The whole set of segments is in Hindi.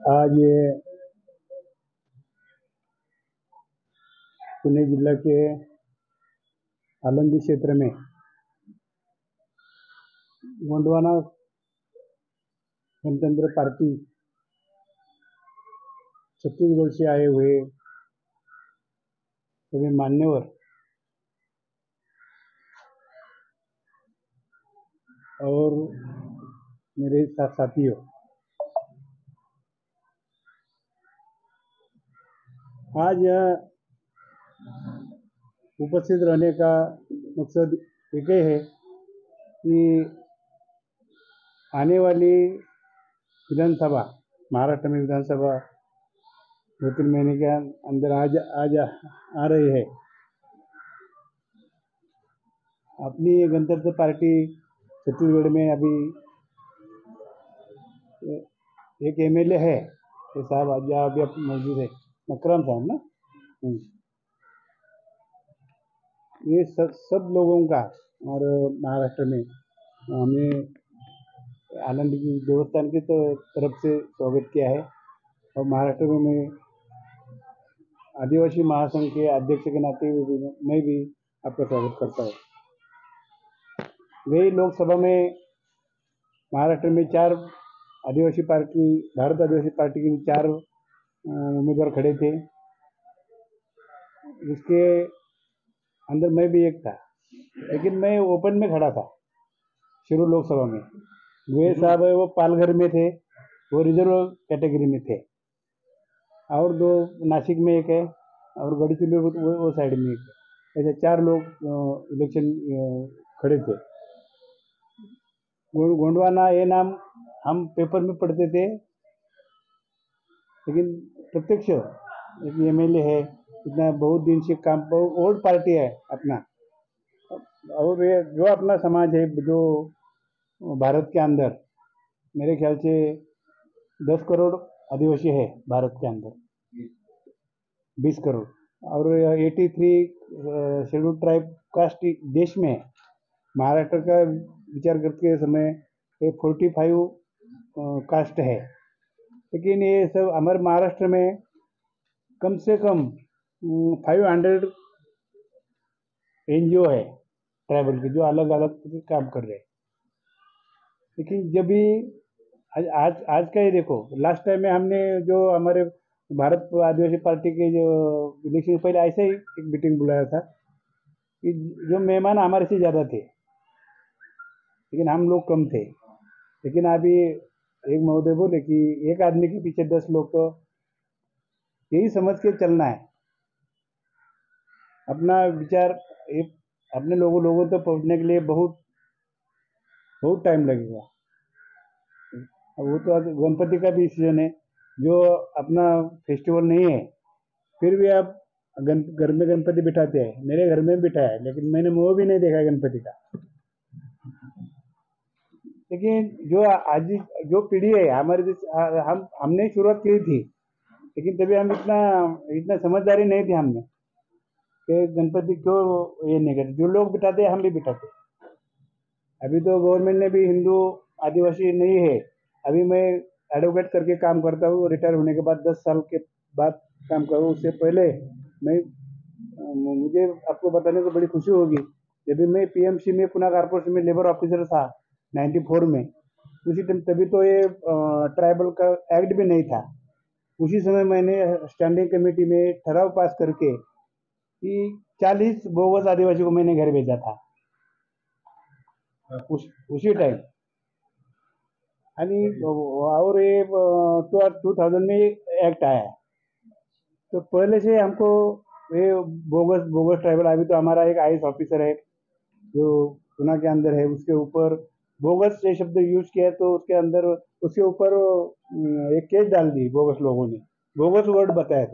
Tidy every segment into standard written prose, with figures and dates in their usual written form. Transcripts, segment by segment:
आज ये पुणे जिला के आलंदी क्षेत्र में गोंडवाना गणतंत्र पार्टी छत्तीसगढ़ से आए हुए सभी मान्यवर और मेरे साथियों, आज यह उपस्थित रहने का मकसद एक ही है कि आने वाली विधानसभा, महाराष्ट्र में विधानसभा 2-3 महीने के अंदर आज आ रही है। अपनी गणतंत्र पार्टी छत्तीसगढ़ में अभी एक एमएलए है, ये साहब आज अभी मौजूद है, मकरम साहब ना। ये सब लोगों का और महाराष्ट्र में हमें आनंद की देवस्थान की तरफ से स्वागत किया है। और महाराष्ट्र में मैं आदिवासी महासंघ के अध्यक्ष के नाते मैं भी आपका स्वागत करता हूँ। गई लोकसभा में महाराष्ट्र में 4 आदिवासी पार्टी, भारत आदिवासी पार्टी के 4 उम्मीदवार खड़े थे। इसके अंदर मैं भी एक था, लेकिन मैं ओपन में खड़ा था शुरू लोकसभा में। गोयल साहब है वो पालघर में थे, वो रिजर्व कैटेगरी में थे, और 2 नासिक में एक है, और गढ़चिरौली वो साइड में एक है। ऐसे 4 लोग इलेक्शन खड़े थे। गोंडवाना ये नाम हम पेपर में पढ़ते थे, लेकिन प्रत्यक्ष एक एमएलए है, इतना बहुत दिन से काम, बहुत ओल्ड पार्टी है अपना। और ये जो अपना समाज है, जो भारत के अंदर मेरे ख्याल से 10 करोड़ आदिवासी है भारत के अंदर, 20 करोड़, और 83 शेड्यूल ट्राइब कास्ट देश में है। महाराष्ट्र का विचार करते समय 45 कास्ट है, लेकिन ये सब हमारे महाराष्ट्र में कम से कम 500 एनजीओ है ट्राइबल के, जो अलग अलग काम कर रहे हैं। लेकिन जब भी आज का ये देखो, लास्ट टाइम में हमने जो हमारे भारत आदिवासी पार्टी के जो इलेक्शन पहले ऐसे ही एक मीटिंग बुलाया था कि जो मेहमान हमारे से ज़्यादा थे, लेकिन हम लोग कम थे। लेकिन अभी एक महोदय बोले कि एक आदमी के पीछे 10 लोग, तो यही समझ के चलना है। अपना विचार अपने लोगों तक पहुंचने के लिए बहुत टाइम लगेगा। वो तो गणपति का भी सीजन है, जो अपना फेस्टिवल नहीं है, फिर भी आप घर में गणपति बिठाते हैं। मेरे घर में बिठाया है, लेकिन मैंने मुँह भी नहीं देखा गणपति का। लेकिन जो पीढ़ी है हमारे, हमने शुरुआत की थी, लेकिन तभी हम इतना समझदारी नहीं थी हमने कि गणपति क्यों ये नहीं करते। जो लोग बिठाते हैं हम भी बिठाते। अभी तो गवर्नमेंट ने भी हिंदू आदिवासी नहीं है। अभी मैं एडवोकेट करके काम करता हूँ, रिटायर होने के बाद 10 साल के बाद काम करूँ। उससे पहले मुझे आपको बताने को बड़ी खुशी होगी, जब भी मैं पीएमसी में पुणे कॉर्पोरेशन में लेबर ऑफिसर था 94 में, उसी टाइम तभी तो ये ट्राइबल का एक्ट भी नहीं था। उसी समय मैंने स्टैंडिंग कमेटी में ठराव पास करके कि 40 बोगस आदिवासी को मैंने घर भेजा था उसी टाइम। और ये 2000 में एक्ट आया, तो पहले से हमको ये बोगस ट्राइबल, अभी तो हमारा एक आईएएस ऑफिसर है जो पुणे के अंदर है, उसके ऊपर बोगस ये शब्द यूज किया, तो उसके ऊपर एक केस डाल दी बोगस लोगों ने, बोगस वर्ड बताया।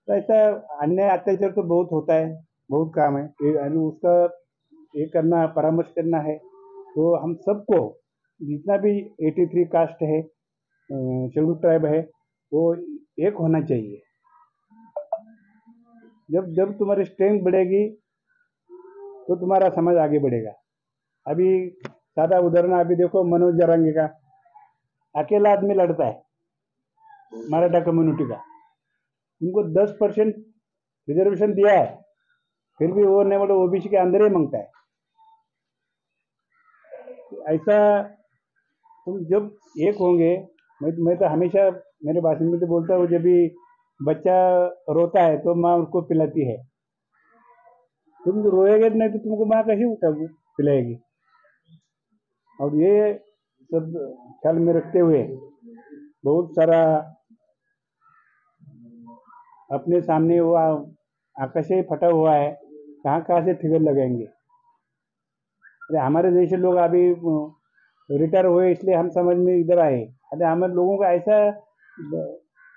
तो ऐसा अन्याय अत्याचार तो बहुत होता है, बहुत काम है, उसका ये करना, परामर्श करना है। तो हम सबको, जितना भी 83 कास्ट है, शेड्यूल ट्राइब है, वो एक होना चाहिए। जब जब तुम्हारी स्ट्रेंथ बढ़ेगी तो तुम्हारा समाज आगे बढ़ेगा। अभी सादा उदाहरण अभी देखो, मनोज जरांगे का, अकेला आदमी लड़ता है मराठा कम्युनिटी का, उनको 10% रिजर्वेशन दिया है, फिर भी वो नहीं, मतलब ओबीसी के अंदर ही मांगता है। ऐसा तुम जब एक होंगे, मैं तो हमेशा मेरे भाषण में तो बोलता हूँ, जब भी बच्चा रोता है तो माँ उसको पिलाती है। तुम रोएगे नहीं तो तुमको माँ कैसे उठा पिलाएगी। और ये सब ख्याल में रखते हुए बहुत सारा अपने सामने वो आकाश ही फटा हुआ है, कहाँ कहाँ से फिगर लगाएंगे। अरे हमारे जैसे लोग अभी रिटायर हुए इसलिए हम समझ में इधर आए। अरे हमारे लोगों का ऐसा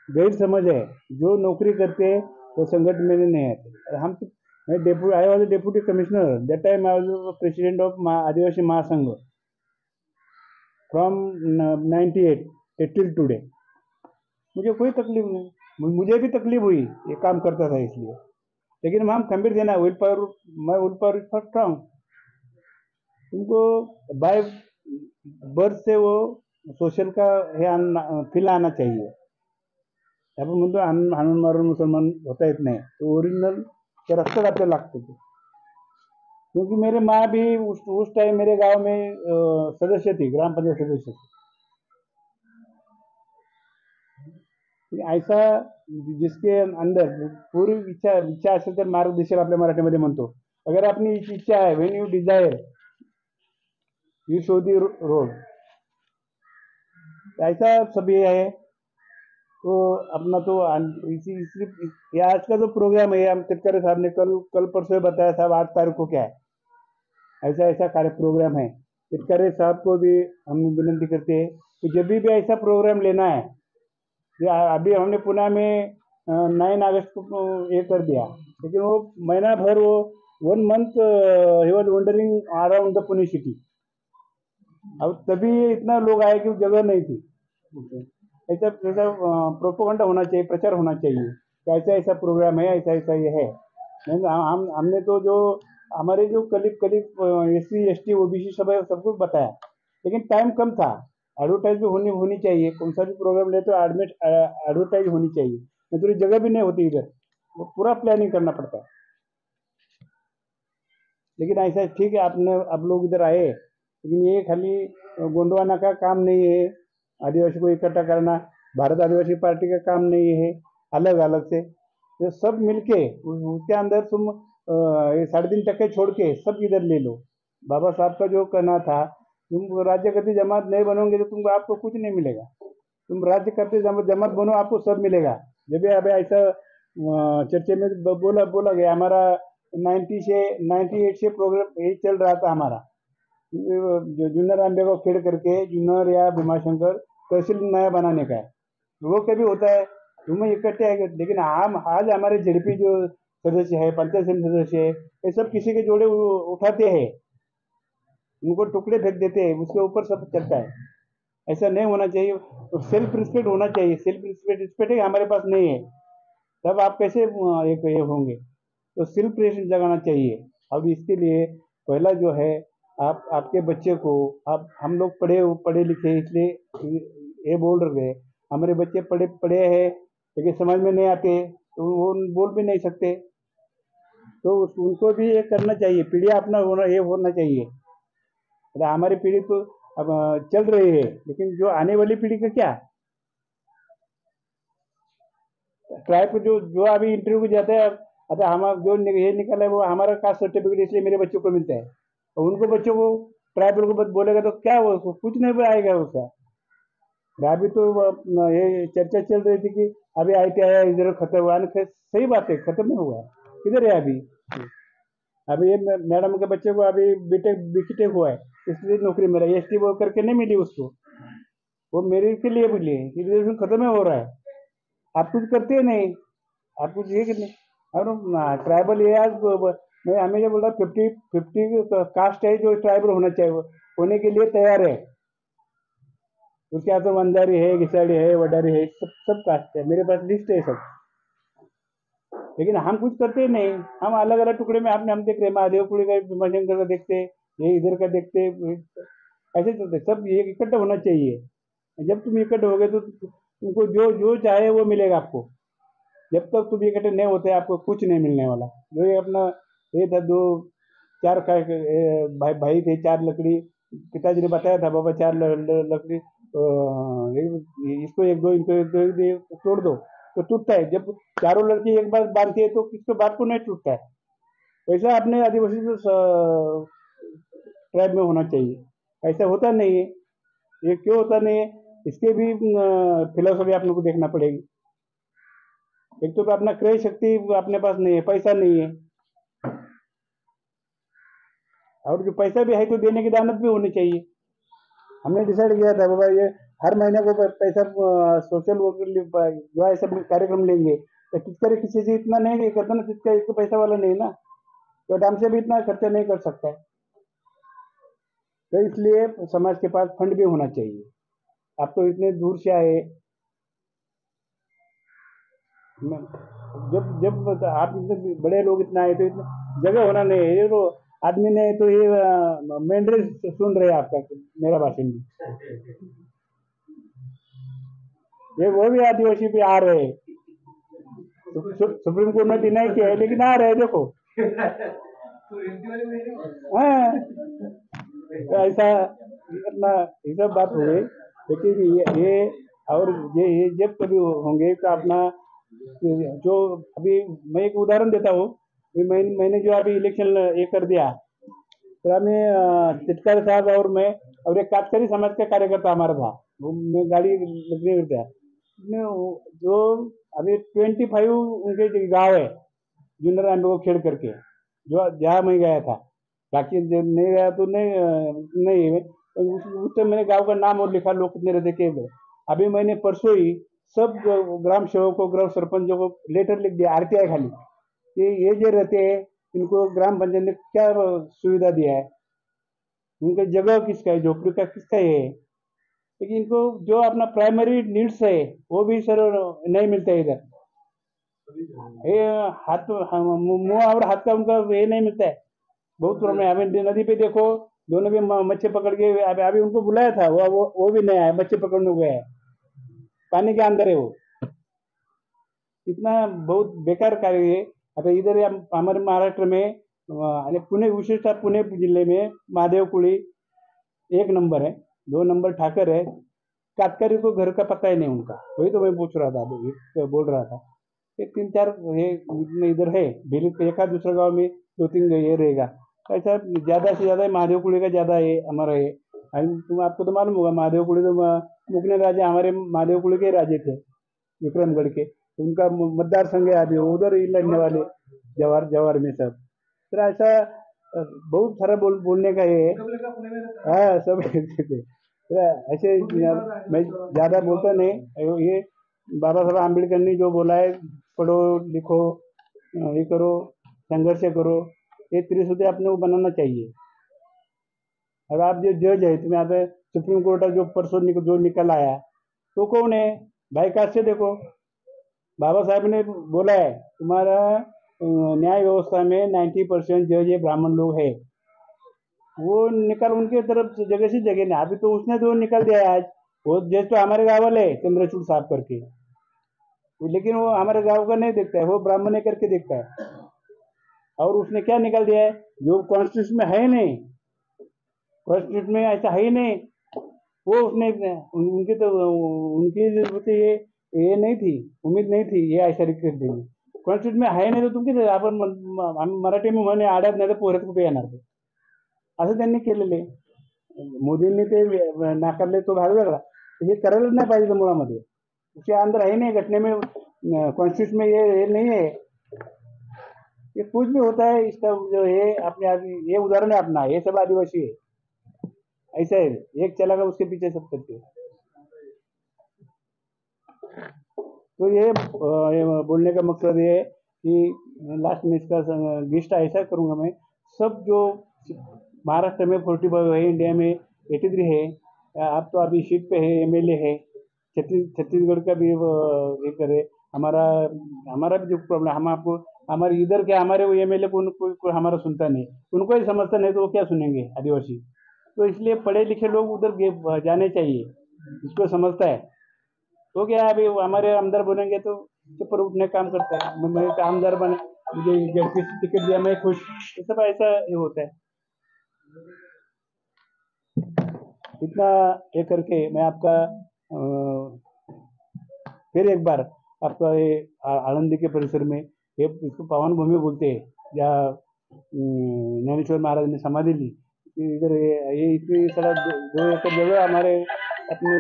गैर समझ है, जो नौकरी करते हैं वो संगठन में नहीं आते। और हम तो, मैं I was deputy commissioner that time, I was president of Adivasi Mahasangh from 98 till today. मुझे कोई तकलीफ नहीं, मुझे भी तकलीफ हुई ये काम करता था इसलिए, लेकिन हम खंबीर देना विल पावर, मैं विल पावर फर्स्ट हूँ। उनको बाय बर्थ से वो सोशल का हे फील आना चाहिए। आपण म्हणतो हाणून मारून मुसलमान होता येत नाही, तो ओरिजिनल त्या रक्तात आपल्याला लागतं ते। क्योंकि मेरे माँ भी उस टाइम मेरे गांव में सदस्य थी, ग्राम पंचायत सदस्य थी। ऐसा जिसके अंदर पूरी इच्छा असेल तर मार्गदर्शन आपल्या मराठीमध्ये म्हणतो। अगर अपनी इच्छा है, when you desire you show the road, ऐसा सब ये है। तो अपना तो इसी ये आज का जो प्रोग्राम है, हम तिटकरे साहब ने कल परसों बताया साहब 8 तारीख को क्या है, ऐसा ऐसा कार्य प्रोग्राम है। तिटकरे साहब को भी हम विनती करते हैं कि जब भी ऐसा प्रोग्राम लेना है, अभी हमने पुणे में 9 अगस्त को ये कर दिया, लेकिन वो महीना भर वो 1 month he was wondering around the Pune city. अब तभी इतना लोग आए कि जगह नहीं थी। ऐसा ऐसा प्रोपोगंडा होना चाहिए, प्रचार होना चाहिए कि ऐसा ऐसा प्रोग्राम है, ऐसा ऐसा ये है। हमने तो जो हमारे जो कलीग SC ST OBC सब है, सब कुछ बताया, लेकिन टाइम कम था। एडवर्टाइज भी होनी चाहिए, कौन सा भी प्रोग्राम ले तो एडवर्टाइज होनी चाहिए, नहीं तो जगह भी नहीं होती इधर, वो पूरा प्लानिंग करना पड़ता है। लेकिन ऐसा ठीक है, आप लोग इधर आए, लेकिन ये खाली गोंडवाना का काम नहीं है, आदिवासी को इकट्ठा करना भारत आदिवासी पार्टी का काम नहीं है। अलग अलग से तो सब मिलके उसके अंदर तुम ये 3.5% छोड़ के सब इधर ले लो। बाबा साहब का जो कहना था, तुम राज्य करते जमात नहीं बनोगे तो तुमको आपको कुछ नहीं मिलेगा, तुम राज्य करते जमात बनो, आपको सब मिलेगा। जब अब ऐसा चर्चे में बोला गया, हमारा 98 से प्रोग्राम यही चल रहा था हमारा, जो जूनियर आंबे को खेड़ करके जूनियर या भीमाशंकर तहसील नया बनाने का है। वो कभी होता है तुम इकट्ठे आएंगे, लेकिन हम आज हमारे जेडपी जो सदस्य है, पंचायत समिति सदस्य है, ये सब किसी के जोड़े उठाते हैं, उनको टुकड़े फेंक देते हैं, उसके ऊपर सब चलता है। ऐसा नहीं होना चाहिए। तो सेल्फ रिस्पेक्ट होना चाहिए, सेल्फ रिस्पेक्ट है हमारे पास नहीं है, तब आप कैसे एक ये होंगे। तो सेल्फ रिस्पेक्ट जगाना चाहिए। अब इसके लिए पहला जो है, आप आपके बच्चे को, आप हम लोग पढ़े लिखे इसलिए ये बोल रहे, हमारे बच्चे पढ़े हैं लेकिन समझ में नहीं आते तो वो बोल भी नहीं सकते, तो उनको भी ये करना चाहिए, पीढ़ी अपना ये होना चाहिए। हमारी पीढ़ी तो अब चल रही है, लेकिन जो आने वाली पीढ़ी का क्या। ट्राइब जो जो अभी इंटरव्यू को जाते हैं, अच्छा हम जो ये निकला है वो हमारा कास्ट सर्टिफिकेट इसलिए मेरे बच्चों को मिलता है, और उनको बच्चों को ट्राइबल को बोलेगा तो क्या वो कुछ नहीं आएगा उसका। अभी तो ये चर्चा चल रही थी कि अभी ITI इधर खत्म हुआ, सही बात है, खत्म नहीं हुआ, किधर है अभी। अभी ये मैडम के बच्चे को अभी बीटेक हुआ है, इसलिए नौकरी मिला, ST वो करके नहीं मिली उसको, वो मेरे के लिए मिली है, रिजर्वेशन खत्म ही हो रहा है। आप कुछ करते नहीं, आप कुछ ये कि नहीं। और ट्राइबल ये आज मैं हमेशा बोल रहा 50 कास्ट है जो ट्राइबल होना चाहिए, होने के लिए तैयार है। उसके बाद तो वंजारी है, घिसाड़ी है, वडारी है, सब कास्ट है, मेरे पास लिस्ट है सब। लेकिन हम कुछ करते नहीं, हम अलग अलग टुकड़े में हम देख रहे, महादेव कुड़ी का भीमाशंकर का देखते, ये इधर का देखते, ऐसे चलते। सब ये इकट्ठा होना चाहिए। जब तुम इकट्ठे हो गए तो तुमको जो जो चाहे वो मिलेगा आपको। जब तक तुम इकट्ठे नहीं होते आपको कुछ नहीं मिलने वाला। जो ये अपना ये था, दो चार भाई भाई थे, चार लकड़ी, पिताजी ने बताया था, बाबा चार लकड़ी इसको एक दो, इनको एक दो, तोड़ दो तो टूटता है। जब चारों लड़की एक बार बांधती है तो किसके बात को नहीं टूटता है। वैसा अपने आदिवासी ट्राइब में होना चाहिए। ऐसा होता नहीं है। ये क्यों होता नहीं है, इसके भी फिलोसफी आप लोग को देखना पड़ेगी। एक तो अपना क्रय शक्ति अपने पास नहीं है, पैसा नहीं है, और जो पैसा भी है तो देने की दानत भी होनी चाहिए। हमने डिसाइड किया था बाबा ये हर महीने को पैसा सोशल वर्क जो है सब कार्यक्रम लेंगे, तो किस तरह किसी से इतना नहीं करता ना, जिसका इसको पैसा वाला नहीं ना, तो डाम से भी इतना खर्चा नहीं कर सकता है। तो इसलिए समाज के पास फंड भी होना चाहिए। आप तो इतने दूर से आए, जब जब आप इतने बड़े लोग इतना आए तो इतना जगह होना नहीं है। ये तो आदमी ने तो ये मेंढरे सुन रहे आपका मेरा भाषण भी, ये वो भी आदिवासी पे आ रहे हैं। सुप्रीम कोर्ट ने डिनाई किया है लेकिन आ रहे हैं, देखो। हाँ, तो ऐसा अपना ये सब बात हो गई। लेकिन ये और ये जब कभी होंगे तो अपना जो अभी मैं एक उदाहरण देता हूँ। मैंने जो अभी इलेक्शन ये कर दिया, तो हमें चिटकर साहब और मैं और एक काटकरी समाज का कार्यकर्ता हमारा था, वो मैं गाड़ी लगने गया जो अभी 25 उनके गांव है जूनियर आर्मी को खेड़ करके, जो जहाँ मैं गया था। बाकी जब नहीं गया तो नहीं उस टाइम मैंने गांव का नाम और लिखा, लोग कितने रहते के। अभी मैंने परसों ही सब ग्राम सेवकों, ग्राम सरपंचों को लेटर लिख दिया, आरटीआई खाली, कि ये जो रहते हैं इनको ग्राम पंचायत ने क्या सुविधा दिया है, उनका जगह किसका है, झोपड़ी का किसका है। लेकिन इनको जो अपना प्राइमरी नीड्स है वो भी सर नहीं मिलता है इधर। ये हाथ मुंह और हाथ का उनका ये नहीं मिलता है, बहुत प्रॉब्लम है। अभी नदी पे देखो, दोनों भी मच्छी पकड़ के अभी उनको बुलाया था, वो भी नहीं आया, मच्छी पकड़ने गया है, पानी के अंदर है वो। इतना बहुत बेकार कार्य है। आता इधर हमारे महाराष्ट्र में पुणे, विशेषतः पुणे जिले में महादेव कुड़ी 1 नंबर है, 2 नंबर ठाकर है, काटकरी को घर का पता ही नहीं उनका। वही तो मैं पूछ रहा था, अभी बोल रहा था। ये 3-4 ये इधर है, भीड़ एक दूसरे गांव में 2-3 ये रहेगा। ऐसा ज्यादा से ज्यादा महादेव कुड़ी का ज्यादा है हमारा है। तुम आपको तो मालूम होगा, महादेव कुड़ी तो मुगने राजा हमारे महादेव कुड़ी के राजे थे, विक्रमगढ़ के। उनका मतदार संघ है अभी, उधर ही लड़ने वाले जवार में सब। तो ऐसा बहुत सारा बोलने का ये। हाँ, सब ऐसे मैं ज्यादा बोलता नहीं। ये बाबा साहब आम्बेडकर ने जो बोला है, पढ़ो लिखो, ये करो, संघर्ष करो, ये त्रिसूत्री अपने को बनाना चाहिए। और आप जो जज है, तुम्हें यहाँ पे सुप्रीम कोर्ट जो परसों जो निकल आया, तो कौन है भाई? कास्ट से देखो, बाबा साहब ने बोला है तुम्हारा न्याय व्यवस्था में 90% जज ये ब्राह्मण लोग है। वो निकल उनके तरफ जगह से जगह नहीं। अभी तो उसने जो निकल दिया है आज, वो जज तो हमारे गाँव वाले है, चंद्रचूड़ साहब करके, लेकिन वो हमारे गाँव का नहीं देखता है, वो ब्राह्मण करके देखता है। और उसने क्या निकल दिया है जो कॉन्स्टिट्यूशन में है नहीं, कॉन्स्टिट्यूशन में ऐसा है ही नहीं। वो उसने उनकी तो उनकी जरूरत ये नहीं थी, उम्मीद नहीं थी ये ऐसा कर देंगे। कॉन्स्टिट्यूशन में है नाही तर तुमची आपण मराठी में म्हणे आड्यात नाही तर पोह्यात कुठे येणार ते, असं त्यांनी केलेले। मोदींनी ते नाकारले तो भाग वेगळा, हे करायलाच नाही पाहिजे मुळामध्ये। उसके अंदर है नहीं घटने में, कॉन्स्टिट्यूशन में ये नहीं है। ये कुछ भी होता है, इसका जो है अपने ये उदाहरण है अपना, ये सब आदिवासी है, ऐसा है, एक चलागा उसके पीछे सब करते। तो ये बोलने का मकसद ये है कि लास्ट में इसका लिस्ट ऐसा करूंगा मैं, सब जो महाराष्ट्र में 45 है, इंडिया में 83 है, आप तो अभी सीट पे है, एमएलए है, छत्तीसगढ़ का भी ये करे, हमारा हमारा भी जो प्रॉब्लम, हम आपको हमारे इधर के हमारे वो एमएलए को कोई हमारा सुनता नहीं, उनको ही समझता नहीं तो वो क्या सुनेंगे आदिवासी। तो इसलिए पढ़े लिखे लोग उधर जाने चाहिए, इसको समझता है। तो क्या है, अभी हमारे आमदार बनेंगे तो ऊपर उठने काम करता है, मैं आमदार बने, मुझे जेडपी से टिकट दिया, मैं खुश, ये सब ऐसा ये होता है। इतना ये करके मैं आपका फिर एक बार आपका ये आनंदी के परिसर में, ये इसको पावन भूमि बोलते हैं, या ज्ञानेश्वर महाराज ने समाधि ली, इधर ये इतनी सारा 2 एकड़ जगह हमारे अपने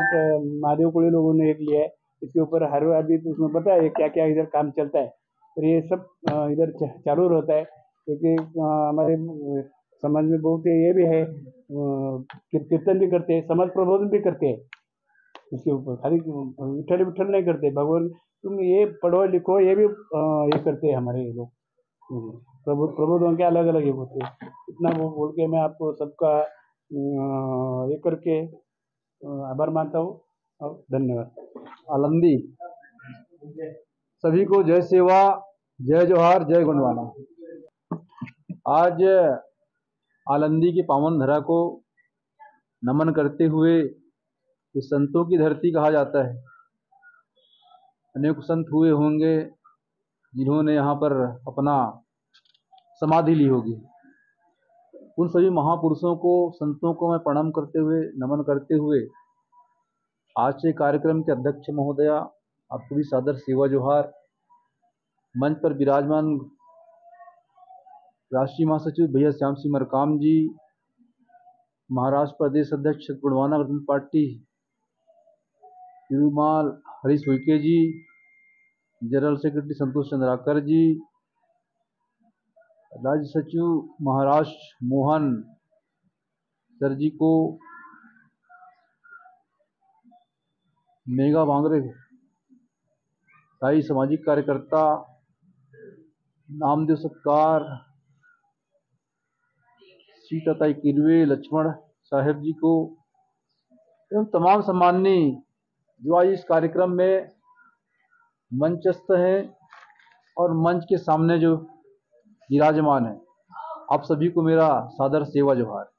महादेव कुड़ी लोगों ने एक लिया है। इसके ऊपर हर अभी तो उसमें पता है क्या क्या इधर काम चलता है, तो ये सब इधर चालू रहता है, क्योंकि हमारे समाज में बहुत ये भी है, कीर्तन भी करते हैं, समाज प्रबोधन भी करते हैं। इसके ऊपर खाली विठल विठल नहीं करते, भगवान तुम ये पढ़ो लिखो, ये भी ये करते हैं हमारे ये लोग। प्रबोधन के अलग अलग ये होते हैं। इतना वो बोल के मैं आपको सबका ये करके आभार मानता हूँ और धन्यवाद। आलंदी सभी को जय सेवा, जय जोहार, जय गुणवाना। आज आलंदी की पावन धरा को नमन करते हुए, इस संतों की धरती कहा जाता है। अनेक संत हुए होंगे जिन्होंने यहाँ पर अपना समाधि ली होगी। उन सभी महापुरुषों को, संतों को मैं प्रणाम करते हुए, नमन करते हुए, आज से कार्यक्रम के अध्यक्ष महोदया आपको भी सादर सेवा जोहार। मंच पर विराजमान राष्ट्रीय महासचिव भैया श्याम सिंह मरकाम जी, महाराष्ट्र प्रदेश अध्यक्ष गुणवाना पार्टी तिरुमाल हरीश उइके जी, जनरल सेक्रेटरी संतोष चंद्राकर जी, राज्य सचिव महाराष्ट्र मोहन सर जी को, मेघा भांगरे, साई सामाजिक कार्यकर्ता नामदेव सत्कार, सीताताई किरवे, लक्ष्मण साहेब जी को, एवं तमाम सम्माननीय जो आज इस कार्यक्रम में मंचस्थ हैं और मंच के सामने जो विराजमान है, आप सभी को मेरा सादर सेवा जोहार।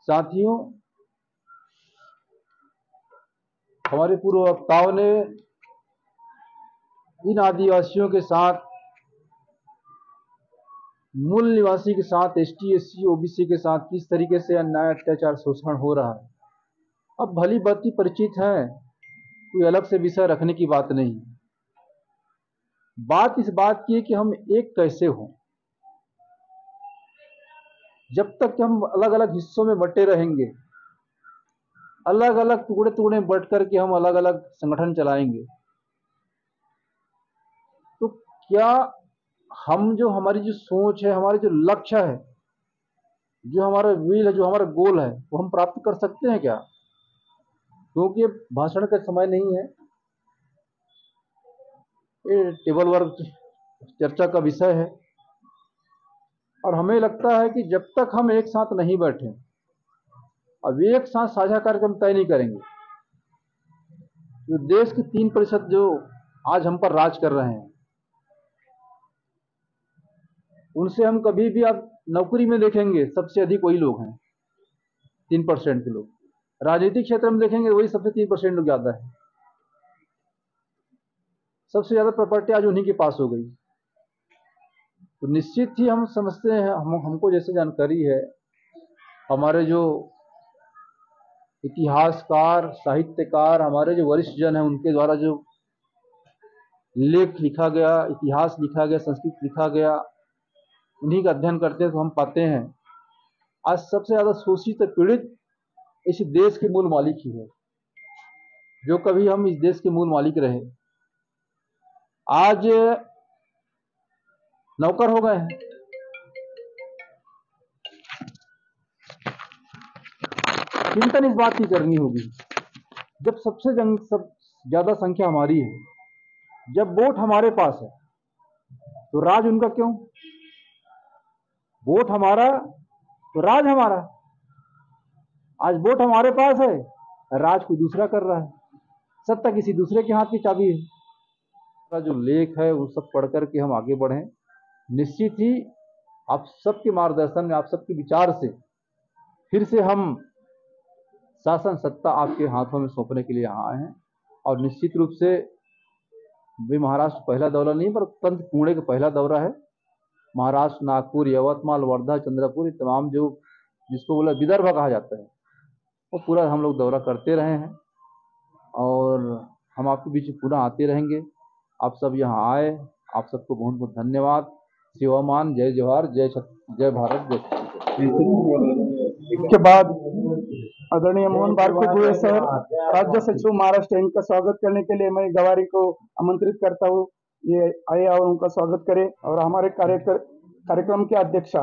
साथियों, हमारे पूर्व वक्ताओं ने इन आदिवासियों के साथ, मूल निवासी के साथ, एसटी एससी ओबीसी के साथ किस तरीके से अन्याय अत्याचार शोषण हो रहा है, अब भली बात परिचित है, कोई अलग से विषय रखने की बात नहीं। बात इस बात की है कि हम एक कैसे हों। जब तक हम अलग अलग हिस्सों में बटे रहेंगे, अलग अलग टुकड़े टुकड़े बट करके हम अलग अलग संगठन चलाएंगे, तो क्या हम जो हमारी जो सोच है, हमारे जो लक्ष्य है, जो हमारा विल है, जो हमारा गोल है, वो हम प्राप्त कर सकते हैं क्या? क्योंकि ये भाषण का समय नहीं है, ये टेबल वर्क चर्चा का विषय है। और हमें लगता है कि जब तक हम एक साथ नहीं बैठे, अब एक साथ साझा कार्यक्रम तय नहीं करेंगे, जो देश के 3% जो आज हम पर राज कर रहे हैं, उनसे हम कभी भी, आप नौकरी में देखेंगे सबसे अधिक वही लोग हैं, 3% के लोग। राजनीतिक क्षेत्र में देखेंगे वही सबसे 3% लोग ज्यादा है। सबसे ज्यादा प्रॉपर्टी आज उन्हीं के पास हो गई। तो निश्चित ही हम समझते हैं, हमको जैसे जानकारी है, हमारे जो इतिहासकार, साहित्यकार, हमारे जो वरिष्ठ जन हैं, उनके द्वारा जो लेख लिखा गया, इतिहास लिखा गया, संस्कृत लिखा गया, उन्हीं का अध्ययन करते हैं तो हम पाते हैं आज सबसे ज्यादा शोषित पीड़ित इस देश के मूल मालिक ही है। जो कभी हम इस देश के मूल मालिक रहे, आज नौकर हो गए हैं। चिंतन इस बात की करनी होगी, जब सबसे ज्यादा संख्या हमारी है, जब वोट हमारे पास है, तो राज उनका क्यों? वोट हमारा तो राज हमारा। आज वोट हमारे पास है, राज कोई दूसरा कर रहा है, सत्ता किसी दूसरे के हाथ की चाबी है। का जो लेख है वो सब पढ़ करके हम आगे बढ़ें। निश्चित ही आप सबके मार्गदर्शन में, आप सबके विचार से फिर से हम शासन सत्ता आपके हाथों में सौंपने के लिए यहाँ आए हैं। और निश्चित रूप से भी महाराष्ट्र पहला दौरा नहीं, पर तंत्र पुणे का पहला दौरा है। महाराष्ट्र, नागपुर, यवतमाल, वर्धा, चंद्रपुर, तमाम जो जिसको बोला विदर्भ कहा जाता है, वो पूरा हम लोग दौरा करते रहे हैं और हम आपके बीच पुनः आते रहेंगे। आप सब यहाँ आए, आप सबको बहुत बहुत धन्यवाद। सेवामान, जय जोहार, जय भारत, जय छत्तीसगढ़। के बाद आदरणीय मोहन भार्गव सर, राज्य सचिव महाराष्ट्र, इनका स्वागत करने के लिए मैं गवारी को आमंत्रित करता हूँ, ये आए और उनका स्वागत करें। और हमारे कार्यक्रम के अध्यक्षा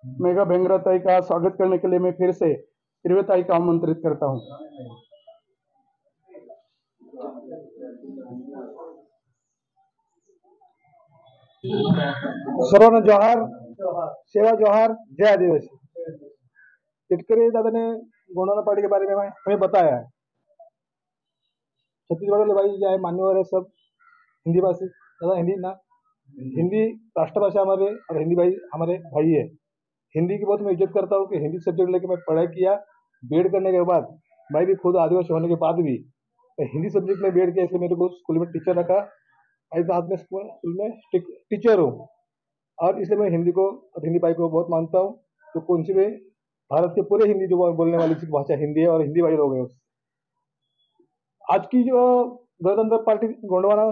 मेघा भेंगराताई का स्वागत करने के लिए मैं फिर से त्रिवेताई का आमंत्रित करता हूँ। सर्वांना जोहार, सेवा जोहार, जय आदिवासी। टिटकरी दादा ने गोंडवाना पार्टी के बारे में हमें बताया है। छत्तीसगढ़ वाले भाई जो है मान्यवर है सब हिंदी भाषी, दादा हिंदी ना, हिंदी राष्ट्रभाषा हमारे, और हिंदी भाई हमारे भाई है। हिंदी की बहुत मैं इज्जत करता हूँ कि हिंदी सब्जेक्ट लेके मैं पढ़ाई किया, बीएड करने के बाद मैं भी खुद आदिवासी होने के बाद भी हिंदी सब्जेक्ट में बीएड किया, इसलिए मेरे को स्कूल में टीचर रखा। आज बाद में स्कूल में टीचर हूँ और इसलिए मैं हिंदी को और हिंदी भाई को बहुत मानता हूँ। तो कौन सी भी भारत के पूरे हिंदी जो बोलने वाली भाषा हिंदी है और हिंदी भाई लोग हैं। आज की जो गणतंत्र पार्टी गोंडवाना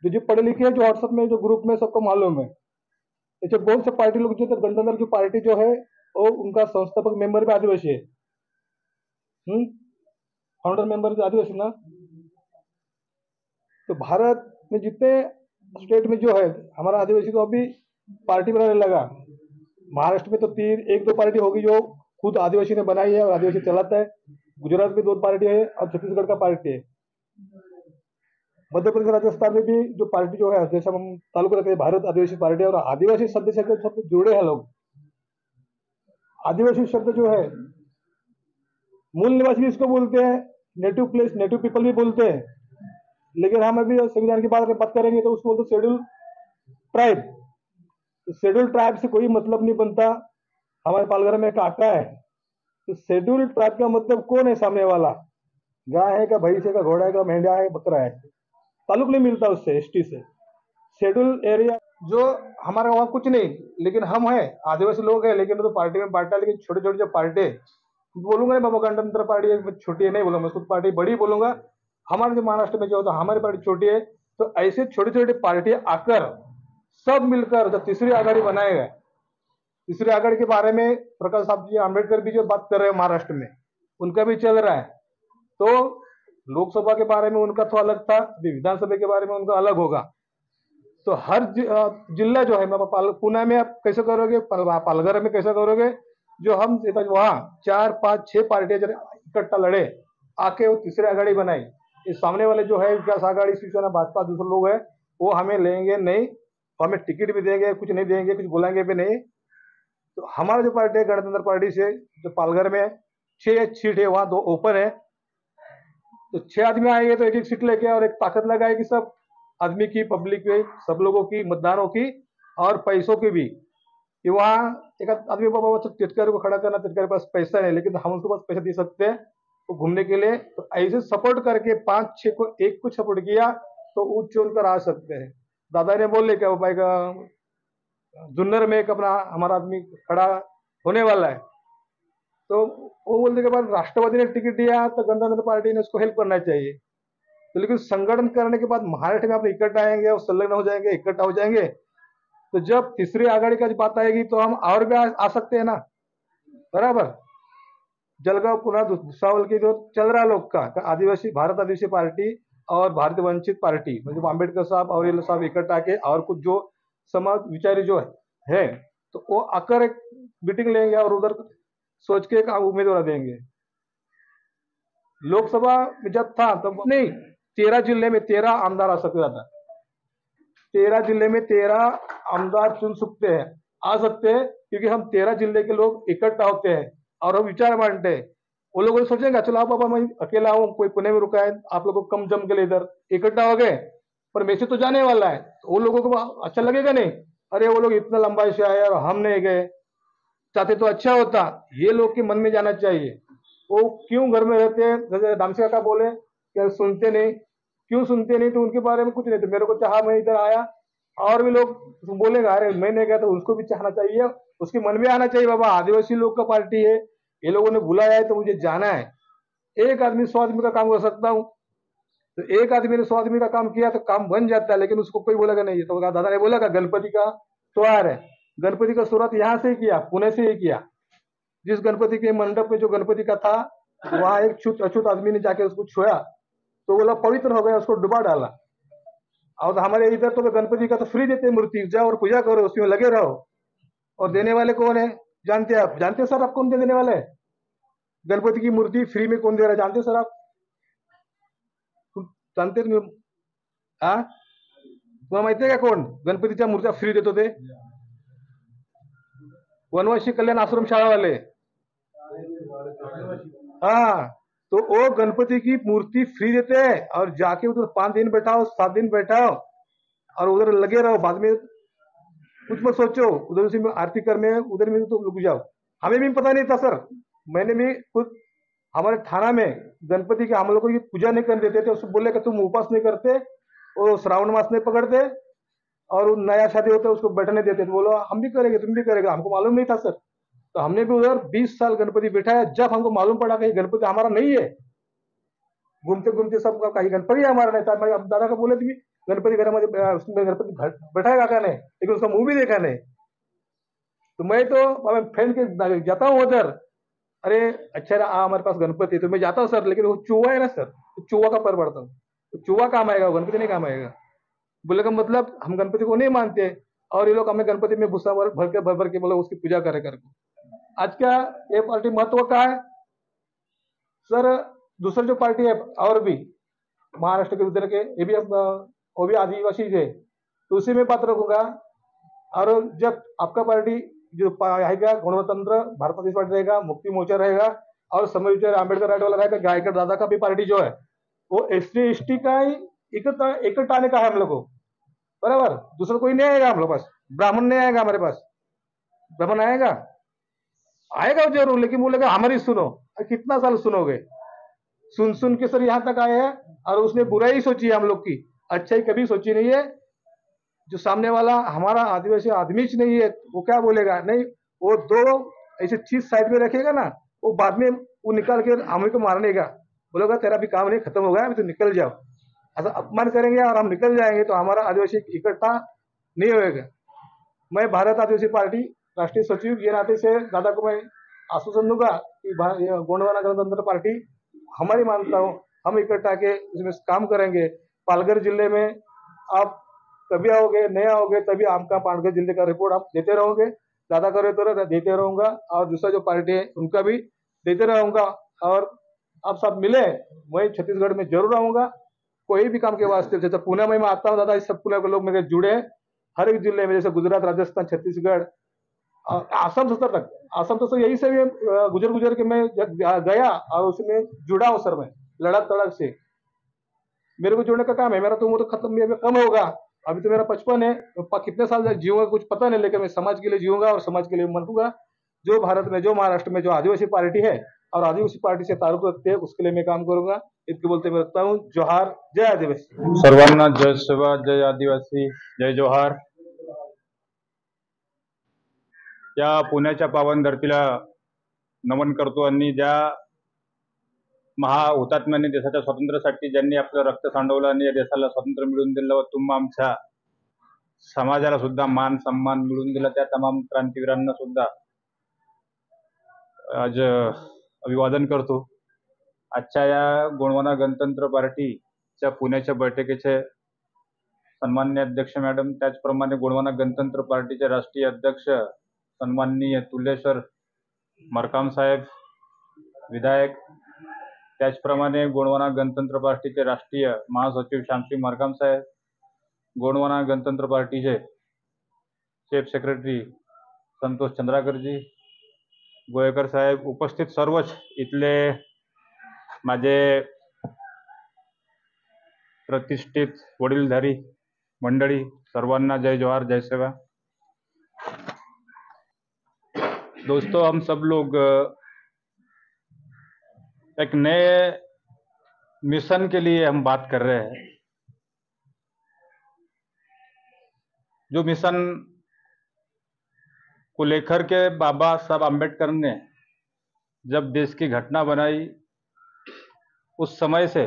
जो पढ़े लिखे हैं, जो व्हाट्सएप में जो ग्रुप में सबको मालूम है, ऐसे बहुत से पार्टी लोग जो गणतंत्र की पार्टी जो है वो उनका संस्थापक मेंबर भी आदिवासी है, फाउंडर मेंबर भी आदिवासी ना। तो भारत में जितने स्टेट में जो है हमारा आदिवासी तो अभी पार्टी बनाने लगा। महाराष्ट्र में तो एक दो पार्टी होगी जो खुद आदिवासी ने बनाई है और आदिवासी चलाता है। गुजरात में 2 पार्टी है और छत्तीसगढ़ का पार्टी है। मध्य प्रदेश, राजस्थान में भी जो पार्टी जो है, जैसा हम तालुका रखते हैं भारत आदिवासी पार्टी, और आदिवासी शब्द से सब जुड़े हैं लोग। आदिवासी शब्द जो है मूल निवासी भी इसको बोलते हैं, नेटिव प्लेस, नेटिव पीपल भी बोलते हैं। लेकिन हम अभी संविधान की बात करेंगे तो उसको बोलते शेड्यूल ट्राइब। तो शेड्यूल ट्राइब से कोई मतलब नहीं बनता। हमारे पालघर में काका है, तो शेड्यूल ट्राइब का मतलब कौन है सामने वाला, गाय है का, भैंस है का, घोड़ा है का, मेंढा है, बकरा है, ताल्लुक नहीं मिलता उससे, एसटी से। शेड्यूल एरिया जो हमारे वहाँ कुछ नहीं, लेकिन हम हैं आदिवासी लोग हैं, लेकिन तो पार्टी में बांटा। लेकिन छोटे छोटे जो पार्टी बोलूंगा नहीं, बाबा गणतंत्र पार्टी छोटी है नहीं बोलूंगा, उसको पार्टी बड़ी बोलूंगा। हमारे जो महाराष्ट्र में जो होता है हमारी पार्टी छोटी है, तो ऐसे छोटी छोटी पार्टी आकर सब मिलकर जब तीसरी आघाड़ी बनाएगा। तीसरी आघाड़ी के बारे में प्रकाश साहब जी आम्बेडकर भी जो बात कर रहे हैं महाराष्ट्र में, उनका भी चल रहा है। तो लोकसभा के बारे में उनका तो अलग था, अभी विधानसभा के बारे में उनका अलग होगा। तो हर जिला जो है, पुणे में आप कैसे करोगे, पालघर में कैसे करोगे, जो हम वहाँ 4, 5, 6 पार्टियां इकट्ठा लड़े, आके वो तीसरी आघाड़ी बनाई। इस सामने वाले जो है विकास आघाड़ी, शिवसेना, भाजपा, दूसरे लोग है, वो हमें लेंगे नहीं, हमें टिकट भी देंगे, कुछ नहीं देंगे, कुछ बुलाएंगे भी नहीं। तो हमारा जो पार्टी है गणतंत्र पार्टी से, जो पालघर में 6 सीट है, वहाँ 2 ओपन है। तो 6 आदमी आएंगे तो 1-1 सीट लेके, और एक ताकत लगाएगी सब आदमी की, पब्लिक की, सब लोगों की, मतदारों की और पैसों की भी। कि वहाँ एक आदमी बाबा टिटकर को खड़ा करना, टिटकर के पास पैसा नहीं, लेकिन हम उसके पास पैसा दे सकते हैं वो घूमने के लिए। तो ऐसे सपोर्ट करके 5-6 को एक कुछ सपोर्ट किया तो वो चुन कर आ सकते हैं। दादा ने बोले क्या भाई का जुन्नर में एक अपना हमारा आदमी खड़ा होने वाला है, तो वो बोलने के बाद राष्ट्रवादी ने टिकट दिया तो गणतंत्र पार्टी ने उसको हेल्प करना चाहिए। तो लेकिन संगठन करने के बाद महाराष्ट्र में आप इकट्ठा आएंगे और संलग्न हो जाएंगे, इकट्ठा हो जाएंगे, तो जब तीसरी आघाड़ी का बात आएगी तो हम और भी आ सकते हैं ना, बराबर। जलगांव, पुनः भुसावल की जो चल रहा लोग का आदिवासी, भारत आदिवासी पार्टी और भारतीय वंचित पार्टी, मतलब अम्बेडकर साहब और ये साहब इकट्ठा के और कुछ जो समाज विचारी जो है तो वो आकर एक मीटिंग लेंगे और उधर सोच के एक उम्मीदवार देंगे। लोकसभा में जब था तब नहीं, 13 जिले में 13 आमदार आ सकता था। 13 जिले में 13 आमदार चुन सकते हैं, आ सकते हैं, क्योंकि हम 13 जिले के लोग इकट्ठा होते हैं और हम विचार बांटते हैं। वो लोग सोचेंगे चलो आप बाबा मैं अकेला हूँ, कोई पुणे में रुका है, आप लोग को कम जम के लिए इधर इकट्ठा हो गए, पर मैसेज तो जाने वाला है, तो वो लोगों को अच्छा लगेगा नहीं। अरे वो लोग इतना लंबाई से आए और हम नहीं गए, चाहते तो अच्छा होता, ये लोग के मन में जाना चाहिए। वो क्यों घर में रहते हैं, जैसे रामसी काका बोले कि सुनते नहीं, क्यों सुनते नहीं, तो उनके बारे में कुछ नहीं, तो मेरे को चाहा, मैं इधर आया, और भी लोग बोलेगा अरे मैं नहीं गया, तो उसको भी चाहना चाहिए, उसके मन में आना चाहिए बाबा आदिवासी लोग का पार्टी है, ये लोगों ने बुलाया है तो मुझे जाना है। एक आदमी 100 आदमी का काम कर सकता हूँ, तो एक आदमी ने 100 आदमी का काम किया तो काम बन जाता है, लेकिन उसको कोई बोलेगा नहीं। तो दादा ने बोला गणपति का त्योहार है, गणपति का शुरुआत यहाँ से ही किया, पुणे से ही किया। जिस गणपति के मंडप में जो गणपति का था, वहां एक छूत अछूत आदमी ने जाके उसको छुआ, तो बोला पवित्र हो गया, उसको डुबा डाला। और हमारे इधर तो गणपति का तो फ्री देते मूर्ति, जाओ और पूजा करो, उसमें लगे रहो। और देने वाले कौन है जानते हैं आप? जानते हैं सर आप कौन देने वाले हैं? गणपति की मूर्ति फ्री में कौन दे रहा है जानते सर आप? जानते तुम्ही? हा, तुम्हाला माहिती आहे का कोण गणपतीच्या मूर्त्या फ्री देत होते? वनवासी कल्याण आश्रम शाळा वाले। हाँ, तो वो गणपति की मूर्ति फ्री देते हैं, और जाके उधर 5 दिन बैठाओ, 7 दिन बैठाओ, और उधर लगे रहो। बाद में कुछ मत सोचो, उधर उसी में आरती करने, उधर में तो रुक जाओ। हमें भी पता नहीं था सर, मैंने भी खुद हमारे थाना में गणपति के हम लोग को ये पूजा नहीं करने देते थे। उसको बोले कि तुम उपास नहीं करते, वो श्रावण मास नहीं पकड़ते, और वो नया शादी होता है उसको बैठने देते। तो बोलो हम भी करेंगे, तुम भी करेगा, हमको मालूम नहीं था सर। तो हमने भी उधर 20 साल गणपति बैठाया। जब हमको मालूम पड़ा कि गणपति हमारा नहीं है, घूमते घूमते सब काही गणपति हमारा नहीं था। मैं अब दादा का बोले भी गणपति घर में, उसमें गणपति बैठाया काका ने, लेकिन उसका मुंह भी देखा नहीं। तो मैं तो फ्रेंड के जाता हूँ उधर, अरे अच्छा हमारे पास गणपति है, तो मैं जाता हूँ सर, लेकिन वो चूहा है ना सर, तो चूहा का पर पड़ता हूँ, तो चूहा काम आएगा, गणपति नहीं काम आएगा। बोले का मतलब हम गणपति को नहीं मानते, और ये लोग हमें गणपति में भूसा भर के बोले उसकी पूजा करे करके। आज क्या ये पार्टी महत्व का है सर? दूसरी जो पार्टी है और भी महाराष्ट्र के उधर के, ये भी वो भी आदिवासी है, तो उसी में बात रखूंगा। और जब आपका पार्टी जो आएगा, गणतंत्र भारत प्रदेश पार्टी रहेगा, मुक्ति मोर्चा रहेगा, और समाजवादी आंबेडकर राइट वाला रहेगा, गायकर दादा का भी पार्टी जो है वो SC/ST का ही इकट्ठा आने का है हम लोग को, बराबर। दूसरा कोई नहीं आएगा हम लोग पास, ब्राह्मण नहीं आएगा हमारे पास। ब्राह्मण आएगा जरूर, लेकिन बोलेगा हमारी सुनो। कितना साल सुनोगे? सुन सुन के सर यहाँ तक आए हैं, और उसने बुराई सोची है हम लोग की, अच्छाई कभी सोची नहीं है। जो सामने वाला हमारा आदिवासी आदमी नहीं है, वो क्या बोलेगा? नहीं, वो 2 ऐसे चीज साइड में रखेगा ना, वो बाद में वो निकाल के हमें को मारने का बोलेगा, तेरा भी काम नहीं, खत्म हो गया, अभी तो निकल जाओ। ऐसा अपमान करेंगे और हम निकल जाएंगे, तो हमारा आदिवासी इकट्ठा नहीं होगा। मैं भारत आदिवासी पार्टी राष्ट्रीय सचिव ये नाते से दादा को मैं आश्वासन दूंगा कि गोंडवाना गणतंत्र पार्टी हमारी मानता हूँ, हम इकट्ठा के इसमें काम करेंगे। पालघर जिले में आप कभी आओगे, नहीं आओगे, तभी आपका पालघर जिले का रिपोर्ट आप देते रहोगे। दादा करे तो देते रहूंगा, और दूसरा जो पार्टी है उनका भी देते रहूंगा। और आप सब मिले, मैं छत्तीसगढ़ में जरूर आऊंगा कोई भी काम के वास्ते। जैसे पुणे में मैं आता हूँ दादा, इस सब पुणे के लोग मेरे जुड़े हैं हर एक जिले में, जैसे गुजरात, राजस्थान, छत्तीसगढ़, आसाम तक। आसाम तो यही से गुजर के मैं गया, और उसमें जुड़ा हूँ सर। मैं लड़क तड़क से मेरे को जुड़ने का काम है। मेरा तो उम्र तो खत्म, मेरा कम होगा, अभी तो मेरा 55 है, तो कितने साल जीऊंगा कुछ पता नहीं, लेकिन मैं समाज के लिए जीऊंगा और समाज के लिए मरूंगा। जो भारत में, जो महाराष्ट्र में जो आदिवासी पार्टी है और आदिवासी पार्टी से ताल्लुक रखते हैं, उसके लिए मैं काम करूंगा। इतके बोलते मैं रखता हूँ। जोहार, जय आदिवासी। सर्वांना जय शिवा, जय आदिवासी, जय जोहार। या पुण्याच्या पावन धरतीला नमन करतो, आणि ज्या महाहुतात्म्यांनी देशाच्या स्वातंत्र्यासाठी ज्यांनी आपलं रक्त सांडवलं आणि या देशाला स्वातंत्र्य मिळवून दिलं, व तुम्हा आमच्या समाजाला सुद्धा मान सन्मान मिळवून दिला, त्या तमाम क्रांतिवीरांना सुद्धा आज अभिवादन करतो। आजच्या या गोंडवाना गणतंत्र पार्टीच्या पुण्याच्या बैठकीचे सन्माननीय अध्यक्ष मॅडम, त्याचप्रमाणे गोंडवाना गणतंत्र पार्टीचे राष्ट्रीय अध्यक्ष सन्माननीय तुलेश्वर मरकाम साहेब विधायक, त्याचप्रमाणे गोंडवाना गणतंत्र पार्टीचे राष्ट्रीय महासचिव श्यामसिंग मरकाम साहेब, गोंडवाना गणतंत्र पार्टीचे चीफ सेक्रेटरी संतोष चंद्राकर जी, गोयेकर साहेब, उपस्थित सर्वच इथले माझे प्रतिष्ठित वडीलधारी मंडळी, सर्वांना जय जोहार, जय सेवा। दोस्तों, हम सब लोग एक नए मिशन के लिए हम बात कर रहे हैं। जो मिशन को लेकर के बाबा साहब आम्बेडकर ने जब देश की घटना बनाई, उस समय से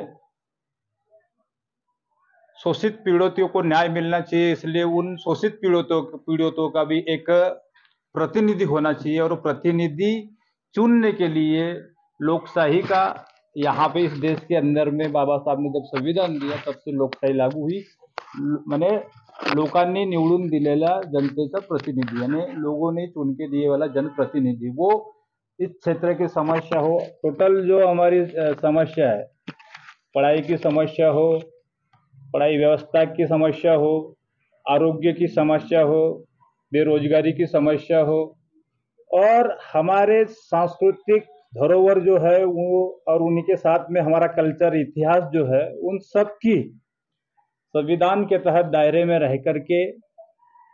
शोषित पीड़ितों को न्याय मिलना चाहिए, इसलिए उन शोषित पीड़ितों का भी एक प्रतिनिधि होना चाहिए, और प्रतिनिधि चुनने के लिए लोकशाही का यहाँ पे इस देश के अंदर में बाबा साहब ने जब संविधान दिया तब से लोकशाही लागू हुई। माने लोकांनी निवडून दिलेला जनतेचा प्रतिनिधी, यानी लोगों ने चुन के दिए वाला जनप्रतिनिधि, वो इस क्षेत्र की समस्या हो, टोटल जो हमारी समस्या है, पढ़ाई की समस्या हो, पढ़ाई व्यवस्था की समस्या हो, आरोग्य की समस्या हो, बेरोजगारी की समस्या हो, और हमारे सांस्कृतिक धरोहर जो है वो, और उन्हीं के साथ में हमारा कल्चर, इतिहास जो है, उन सब की संविधान के तहत दायरे में रह करके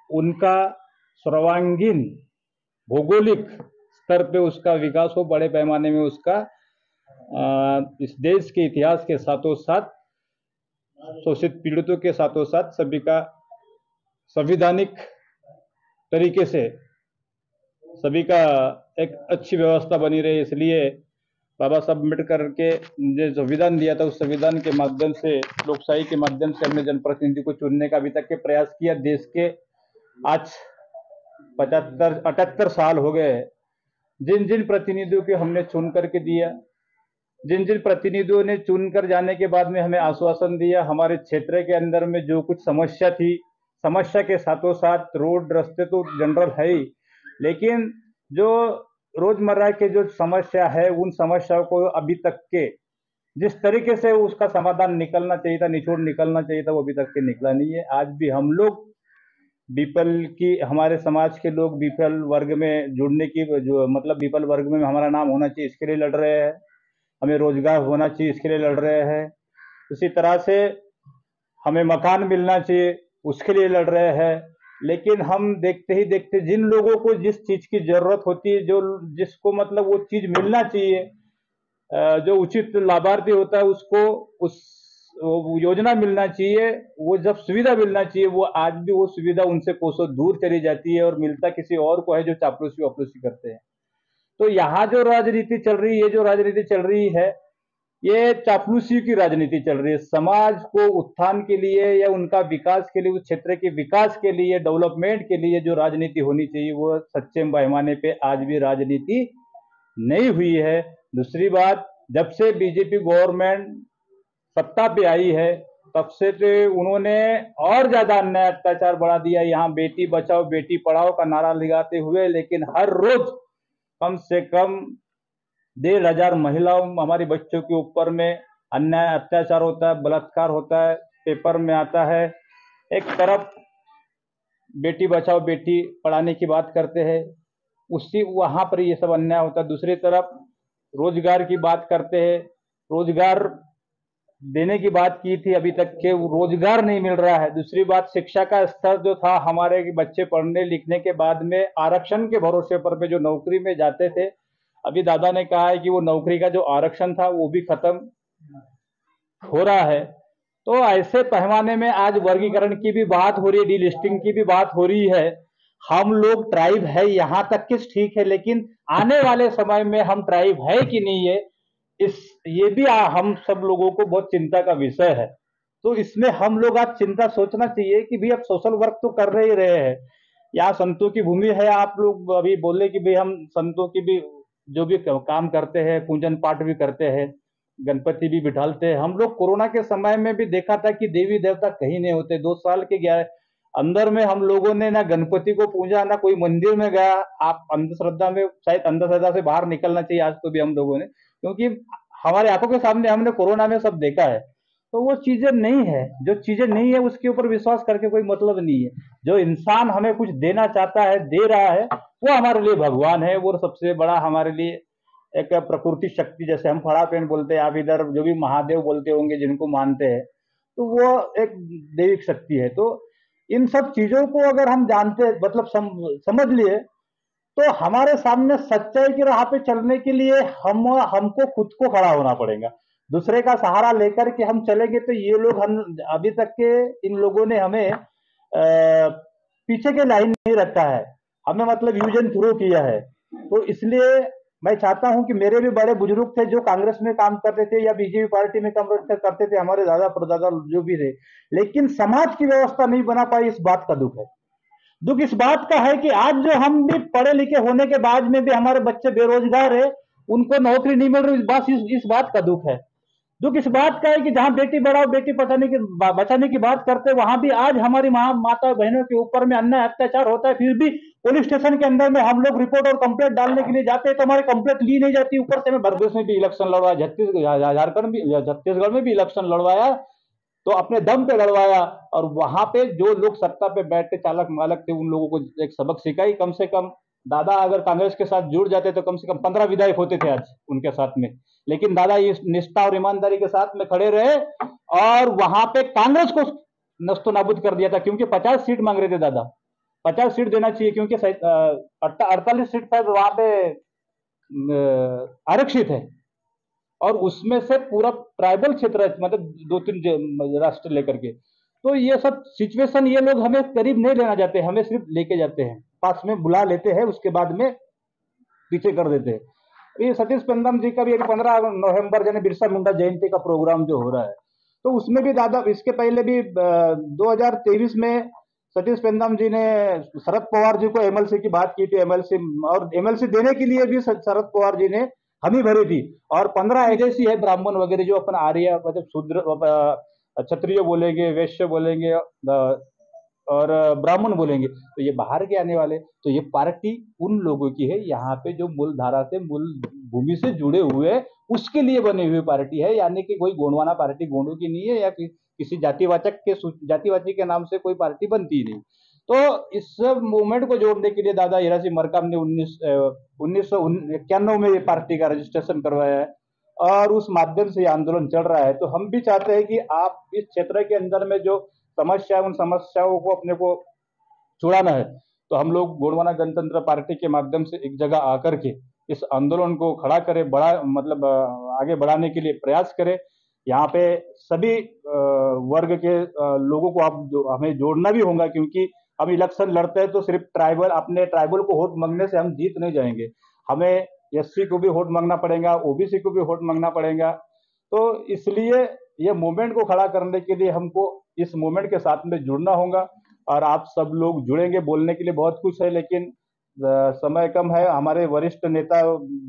उनका सर्वांगीण भौगोलिक स्तर पे उसका विकास हो, बड़े पैमाने में उसका इस देश के इतिहास के साथों साथ, शोषित पीड़ितों के साथों साथ सभी का संविधानिक तरीके से सभी का एक अच्छी व्यवस्था बनी रहे, इसलिए बाबा साहब अम्बेडकर के जो संविधान दिया था, उस संविधान के माध्यम से, लोकशाही के माध्यम से हमने जनप्रतिनिधि को चुनने का अभी तक के प्रयास किया। देश के आज 78 साल हो गए, जिन जिन प्रतिनिधियों के हमने चुन करके दिया, जिन जिन प्रतिनिधियों ने चुनकर जाने के बाद में हमें आश्वासन दिया, हमारे क्षेत्र के अंदर में जो कुछ समस्या थी, समस्या के साथों साथ रोड रास्ते तो जनरल है ही, लेकिन जो रोजमर्रा के जो समस्या है, उन समस्याओं को अभी तक के जिस तरीके से उसका समाधान निकलना चाहिए था, निचोड़ निकलना चाहिए था, वो अभी तक के निकला नहीं है। आज भी हम लोग बीपल की, हमारे समाज के लोग बीपल वर्ग में जुड़ने की, जो मतलब बीपल वर्ग में हमारा नाम होना चाहिए, इसके लिए लड़ रहे हैं। हमें रोजगार होना चाहिए, इसके लिए लड़ रहे हैं। इसी तरह से हमें मकान मिलना चाहिए, उसके लिए लड़ रहे हैं। लेकिन हम देखते ही देखते, जिन लोगों को जिस चीज की जरूरत होती है, जो जिसको मतलब वो चीज मिलना चाहिए, जो उचित लाभार्थी होता है उसको उस योजना मिलना चाहिए, वो जब सुविधा मिलना चाहिए, वो आज भी वो सुविधा उनसे कोसों दूर चली जाती है और मिलता किसी और को है, जो चापलूसी वापलूसी करते हैं। तो यहाँ जो राजनीति चल रही है, जो राजनीति चल रही है, ये चापलूसी की राजनीति चल रही है। समाज को उत्थान के लिए या उनका विकास के लिए, उस क्षेत्र के विकास के लिए, डेवलपमेंट के लिए जो राजनीति होनी चाहिए, वो सच्चे पैमाने पे आज भी राजनीति नहीं हुई है। दूसरी बात, जब से बीजेपी गवर्नमेंट सत्ता पे आई है, तब से तो उन्होंने और ज्यादा अन्याय अत्याचार बढ़ा दिया। यहाँ बेटी बचाओ बेटी पढ़ाओ का नारा लगाते हुए, लेकिन हर रोज कम से कम 1,500 महिलाओं, हमारी बच्चों के ऊपर में अन्याय अत्याचार होता है, बलात्कार होता है, पेपर में आता है। एक तरफ बेटी बचाओ बेटी पढ़ाने की बात करते हैं, उसी वहां पर ये सब अन्याय होता है। दूसरी तरफ रोजगार की बात करते हैं, रोजगार देने की बात की थी, अभी तक के रोजगार नहीं मिल रहा है। दूसरी बात, शिक्षा का स्तर जो था, हमारे बच्चे पढ़ने लिखने के बाद में आरक्षण के भरोसे पर पे जो नौकरी में जाते थे, अभी दादा ने कहा है कि वो नौकरी का जो आरक्षण था वो भी खत्म हो रहा है। तो ऐसे पैमाने में आज वर्गीकरण की भी बात हो रही है, डीलिस्टिंग की भी बात हो रही है। हम लोग ट्राइब है यहाँ तक कि ठीक है, लेकिन आने वाले समय में हम ट्राइब है कि नहीं है, ये भी हम सब लोगों को बहुत चिंता का विषय है। तो इसमें हम लोग आज चिंता सोचना चाहिए कि भाई अब सोशल वर्क तो कर ही रहे हैं, यहाँ संतों की भूमि है। आप लोग अभी बोले कि भाई हम संतों की भी जो भी काम करते हैं, पूजन पाठ भी करते हैं, गणपति भी बिठालते हैं। हम लोग कोरोना के समय में भी देखा था कि देवी देवता कहीं नहीं होते। 2 साल के अंदर में हम लोगों ने ना गणपति को पूजा, ना कोई मंदिर में गया। आप अंधश्रद्धा में, शायद अंधश्रद्धा से बाहर निकलना चाहिए आज तो भी हम लोगों ने, क्योंकि हमारे आंखों के सामने हमने कोरोना में सब देखा है। तो वो चीजें नहीं है। जो चीजें नहीं है उसके ऊपर विश्वास करके कोई मतलब नहीं है। जो इंसान हमें कुछ देना चाहता है, दे रहा है, वो हमारे लिए भगवान है। वो सबसे बड़ा हमारे लिए एक प्रकृति शक्ति, जैसे हम फड़ा पेन बोलते हैं, आप इधर जो भी महादेव बोलते होंगे जिनको मानते हैं, तो वो एक दैविक शक्ति है। तो इन सब चीजों को अगर हम जानते, मतलब समझ लिए, तो हमारे सामने सच्चाई की राह पे चलने के लिए हमको खुद को खड़ा होना पड़ेगा। दूसरे का सहारा लेकर के हम चलेंगे तो ये लोग, हम अभी तक के इन लोगों ने हमें पीछे के लाइन नहीं रखा है, हमें मतलब यूज एंड थ्रो किया है। तो इसलिए मैं चाहता हूं कि मेरे भी बड़े बुजुर्ग थे जो कांग्रेस में काम करते थे या बीजेपी पार्टी में काम करते थे, हमारे दादा परदादा जो भी थे, लेकिन समाज की व्यवस्था नहीं बना पाई। इस बात का दुख है। दुख इस बात का है कि आज जो हम भी पढ़े लिखे होने के बाद में भी हमारे बच्चे बेरोजगार है, उनको नौकरी नहीं मिल रही। इस बात का दुख है। दुख इस बात का है कि जहां बेटी बढ़ाओ बेटी बचाने की बात करते, वहां भी आज हमारी माता बहनों के ऊपर में अन्याय अत्याचार होता है। फिर भी पुलिस स्टेशन के अंदर में हम लोग रिपोर्ट और कंप्लेंट डालने के लिए जाते हैं तो हमारी कंप्लेंट ली नहीं जाती। ऊपर से मैं प्रदेश में भी इलेक्शन लड़वाया, छत्तीसगढ़ में भी इलेक्शन लड़वाया, तो अपने दम पे लड़वाया। और वहां पे जो लोग सत्ता पे बैठे चालक मालक थे, उन लोगों को एक सबक सिखाई। कम से कम दादा अगर कांग्रेस के साथ जुड़ जाते तो कम से कम 15 विधायक होते थे आज उनके साथ में। लेकिन दादा इस निष्ठा और ईमानदारी के साथ में खड़े रहे और वहां पे कांग्रेस को नस्तो नाबूद कर दिया था। क्योंकि 50 सीट मांग रहे थे दादा, 50 सीट देना चाहिए, क्योंकि 48 सीट शायद वहां पे आरक्षित है, और उसमें से पूरा ट्राइबल क्षेत्र है, मतलब 2-3 राष्ट्र लेकर के। तो ये सब सिचुएशन ये लोग हमें करीब नहीं लेना चाहते, हमें सिर्फ लेके जाते हैं, पास में बुला लेते हैं, उसके बाद में पीछे कर देते हैं। ये सतीश पेंदम जी का भी 15 नवंबर यानी बिरसा मुंडा जयंती का प्रोग्राम जो हो रहा है, तो उसमें भी दादा, इसके पहले भी 2023 में सतीश पेंदम जी ने शरद पवार जी को एमएलसी की बात की थी। एमएलसी और एमएलसी देने के लिए भी शरद पवार जी ने हामी भरी थी। और 15 ऐसी है ब्राह्मण वगैरह जो अपन आर्य, मतलब शूद्र, क्षत्रिय बोलेंगे, वैश्य बोलेंगे और ब्राह्मण बोलेंगे, तो ये बाहर के आने वाले। तो ये पार्टी उन लोगों की है यहाँ पे जो मूल धारा से, मूल भूमि से जुड़े हुए, उसके लिए बनी हुई पार्टी है। यानी कि कोई गोंडवाना पार्टी गोंडों की नहीं है, या किसी जातिवाची के नाम से कोई पार्टी बनती नहीं। तो इस मूवमेंट को जोड़ने के लिए दादा हीरा सिंह मरकाम ने 1991 में ये पार्टी का रजिस्ट्रेशन करवाया है, और उस माध्यम से ये आंदोलन चल रहा है। तो हम भी चाहते हैं कि आप इस क्षेत्र के अंदर में जो समस्या, उन समस्याओं को अपने को छुड़ाना है, तो हम लोग गोंडवाना गणतंत्र पार्टी के माध्यम से एक जगह आकर के इस आंदोलन को खड़ा करें, मतलब आगे बढ़ाने के लिए प्रयास करें। यहाँ पे सभी वर्ग के लोगों को हमें जोड़ना भी होगा, क्योंकि हम इलेक्शन लड़ते हैं तो सिर्फ अपने ट्राइबल को वोट मांगने से हम जीत नहीं जाएंगे। हमें एससी को भी वोट मांगना पड़ेगा, ओबीसी को भी वोट मांगना पड़ेगा। तो इसलिए ये मूवमेंट को खड़ा करने के लिए हमको इस मूवमेंट के साथ में जुड़ना होगा, और आप सब लोग जुड़ेंगे। बोलने के लिए बहुत कुछ है, लेकिन समय कम है, हमारे वरिष्ठ नेता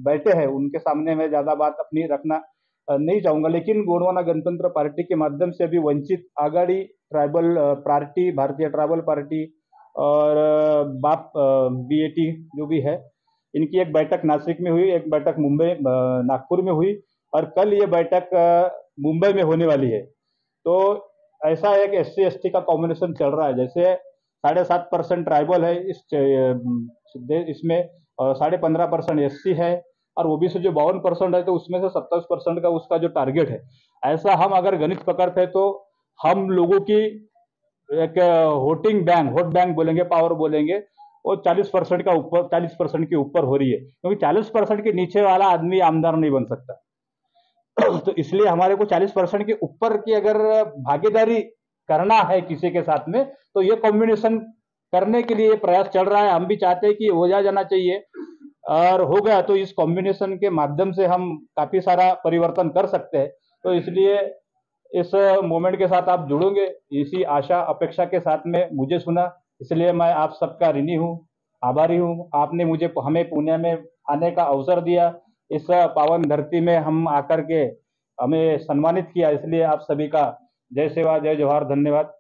बैठे हैं, उनके सामने मैं ज्यादा बात अपनी रखना नहीं चाहूंगा। लेकिन गोंडवाना गणतंत्र पार्टी के माध्यम से अभी वंचित आघाड़ी ट्राइबल पार्टी, भारतीय ट्राइबल पार्टी और बाप बीएटी जो भी है, इनकी एक बैठक नासिक में हुई, एक बैठक नागपुर में हुई, और कल ये बैठक मुंबई में होने वाली है। तो ऐसा एक SC ST का कॉम्बिनेशन चल रहा है। जैसे 7.5% ट्राइबल है इसमें, और 15.5% SC है, और ओबीसी जो 52% है, तो उसमें से 27% का उसका जो टारगेट है। ऐसा हम अगर गणित पकड़ते तो हम लोगों की एक वोट बैंक बोलेंगे, पावर बोलेंगे, वो 40% का ऊपर, 40% के ऊपर हो रही है। क्योंकि 40% के नीचे वाला आदमी आमदार नहीं बन सकता। तो इसलिए हमारे को 40% के ऊपर की अगर भागीदारी करना है किसी के साथ में, तो ये कॉम्बिनेशन करने के लिए प्रयास चल रहा है। हम भी चाहते हैं कि हो जाना चाहिए, और हो गया तो इस कॉम्बिनेशन के माध्यम से हम काफी सारा परिवर्तन कर सकते हैं। तो इसलिए इस मूवमेंट के साथ आप जुड़ोगे, इसी आशा अपेक्षा के साथ में मुझे सुना, इसलिए मैं आप सबका ऋणी हूँ, आभारी हूँ। आपने हमें पुणे में आने का अवसर दिया, इस पावन धरती में हम आकर के हमें सम्मानित किया, इसलिए आप सभी का जय सेवा जय जोहार, धन्यवाद।